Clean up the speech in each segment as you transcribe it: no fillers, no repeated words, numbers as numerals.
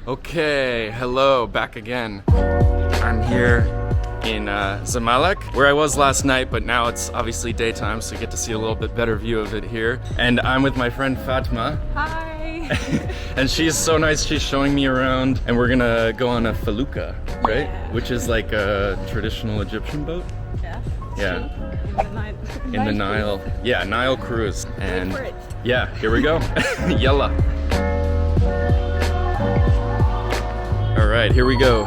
Okay, hello, back again. I'm here in Zamalek, where I was last night, but now it's obviously daytime, so you get to see a little bit better view of it here. And I'm with my friend Fatma. Hi! And she's so nice, she's showing me around, and we're gonna go on a Felucca, right? Yeah. Which is like a traditional Egyptian boat. Yeah. Yeah. In the Nile. In the Nile. Yeah, Nile cruise. And for it. yeah, here we go. Yalla. All right, here we go.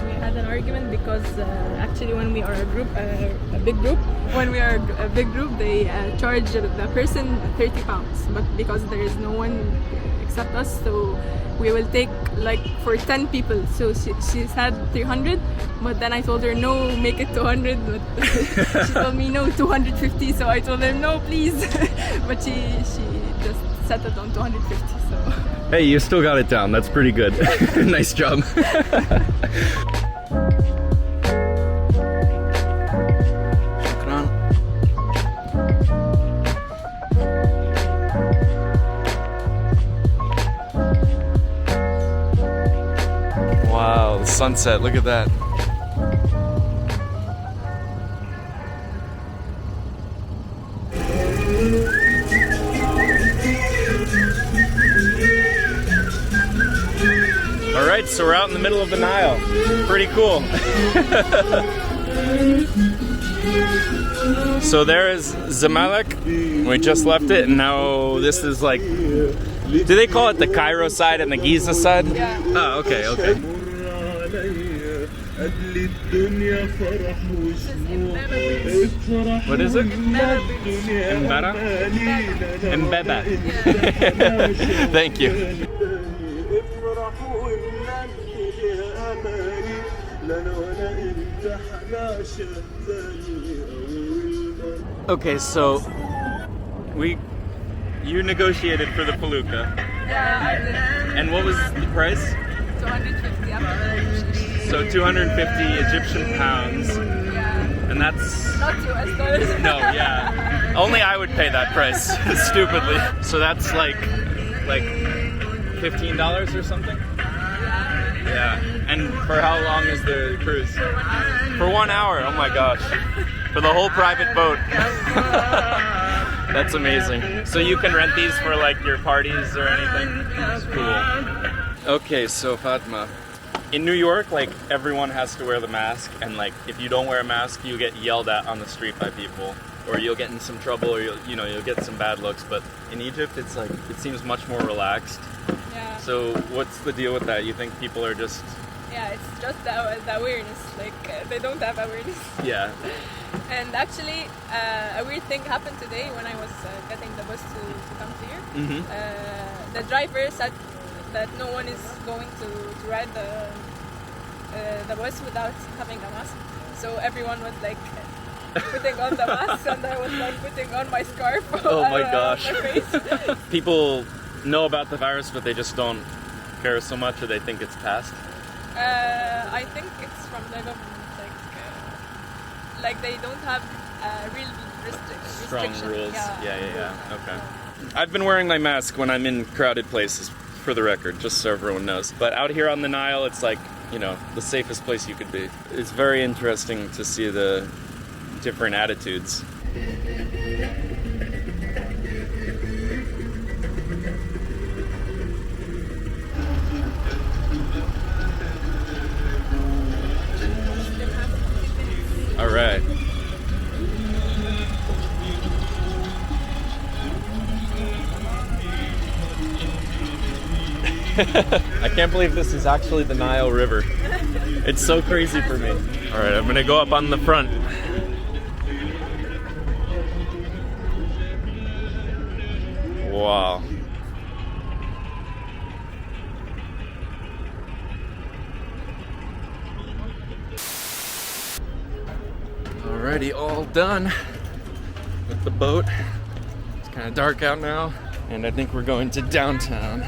We had an argument because actually when we are a group, a big group, they charge the person 30 pounds. But because there is no one except us, so we will take like for 10 people. So she said 300, but then I told her no, make it 200. But she told me no, 250. So I told her no, please. But she just settled on 250. So. Hey, you still got it down. That's pretty good. Nice job. Wow, the sunset, look at that. All right, so we're out in the middle of the Nile. Pretty cool. So there is Zamalek. We just left it, and now this is like, do they call it the Cairo side and the Giza side? Yeah. Oh, okay, okay. What is it? Mbara? Mbeba. Thank you. Okay, so you negotiated for the Felucca. Yeah. And what was the price? 250. Yeah. So 250 Egyptian pounds. Yeah. And that's Not US dollars. no, yeah. Only I would pay that price, stupidly. So that's like $15 or something? Yeah. And for how long is the cruise? For 1 hour. Oh my gosh. For the whole private boat. That's amazing. So you can rent these for like your parties or anything? That's cool. Okay, so Fatma, in New York, like everyone has to wear the mask, and like if you don't wear a mask, you get yelled at on the street by people, or you'll get in some trouble, or you'll get some bad looks. But in Egypt, it's like it seems much more relaxed. Yeah. So what's the deal with that? You think people are just Yeah, it's just the awareness. Like they don't have awareness. yeah. And actually, a weird thing happened today when I was getting the bus to come here. Mm-hmm. The driver said that no one is going to ride the bus without having a mask. So everyone was like putting on the mask, and I was like putting on my scarf. Oh my gosh. My face. People know about the virus, but they just don't care so much, or they think it's past. I think it's from the government. Like they don't have real Strong restriction. rules. Yeah. So, Okay. I've been wearing my mask when I'm in crowded places, for the record, just so everyone knows. But out here on the Nile, it's like, the safest place you could be. It's very interesting to see the different attitudes. All right. I can't believe this is actually the Nile River. It's so crazy for me. All right, I'm gonna go up on the front. Wow. Alrighty, all done with the boat. It's kind of dark out now, and I think we're going to downtown.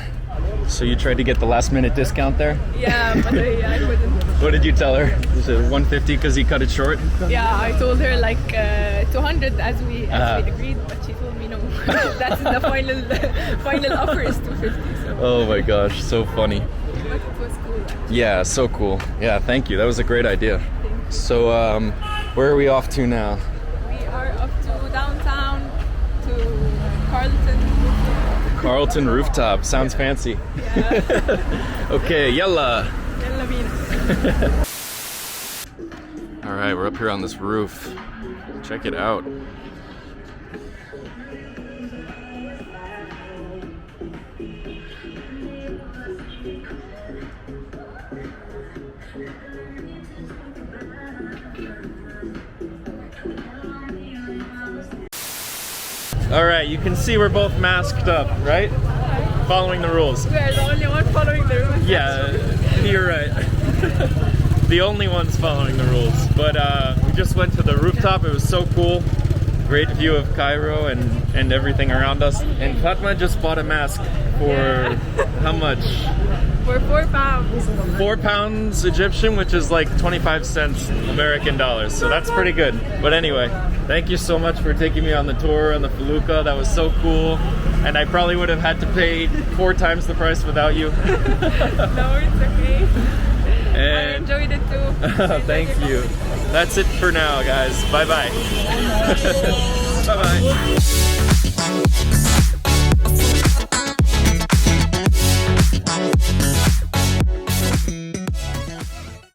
So you tried to get the last minute discount there? Yeah, but I couldn't. What did you tell her? Was it 150 because he cut it short? Yeah, I told her like 200 as we agreed, but she told me no. That's the final offer is 250. So. Oh my gosh, so funny. But it was cool. Actually. Yeah, so cool. Yeah, thank you. That was a great idea. So where are we off to now? We are up to downtown to Carlton. Carlton Rooftop. Sounds fancy. Yeah. Okay, yalla. Yalla bina. All right, we're up here on this roof. Check it out. All right, you can see we're both masked up, right? Following the rules. We are the only one following the rules. Yeah, you're right. The only ones following the rules. But we just went to the rooftop. It was so cool. Great view of Cairo and everything around us. And Fatma just bought a mask for how much? For £4. 4 pounds Egyptian, which is like 25 cents American dollars. So that's pretty good. But anyway, thank you so much for taking me on the tour on the Felucca. That was so cool. And I probably would have had to pay 4 times the price without you. No, it's okay. And I enjoyed it too. thank you. That's it for now, guys. Bye-bye. Bye-bye.